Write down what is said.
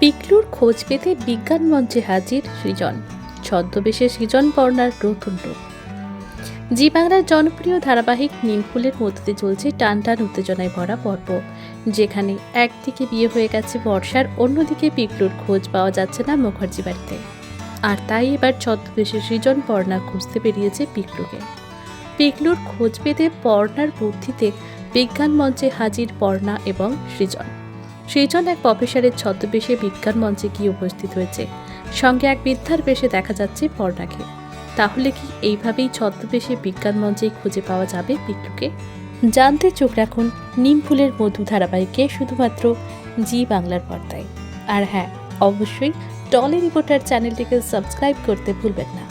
পিকলুর খোঁজ পেতে বিজ্ঞান মঞ্চে হাজির সৃজন। ছদ্মবেশে সৃজন পর্ণার নতুন রূপ। জি বাংলার জনপ্রিয় ধারাবাহিক নিমফুলের মধ্যে চলছে টানটান উত্তেজনায় ভরা পর্ব, যেখানে একদিকে বিয়ে হয়ে গেছে বর্ষার, অন্যদিকে পিকলুর খোঁজ পাওয়া যাচ্ছে না মুখার্জি বাড়িতে। আর তাই এবার ছদ্মবেশে সৃজন পর্ণা খুঁজতে বেরিয়েছে পিকলুকে। পিকলুর খোঁজ পেতে পর্ণার বুদ্ধিতে বিজ্ঞান মঞ্চে হাজির পর্ণা এবং সৃজন। সৃজন এক প্রফেসরের ছদ্মবেশে বিজ্ঞান মঞ্চে গিয়ে উপস্থিত হয়েছে, সঙ্গে এক বৃদ্ধার বেশে দেখা যাচ্ছে পর্ণাকে। তাহলে কি এইভাবেই ছদ্মবেশে বিজ্ঞান মঞ্চে খুঁজে পাওয়া যাবে পিকলুকে? জানতে চোখ রাখুন নিমফুলের মধু ধারাবাহিকে, শুধুমাত্র জি বাংলার পর্দায়। আর হ্যাঁ, অবশ্যই টলি রিপোর্টার চ্যানেলটিকে সাবস্ক্রাইব করতে ভুলবেন না।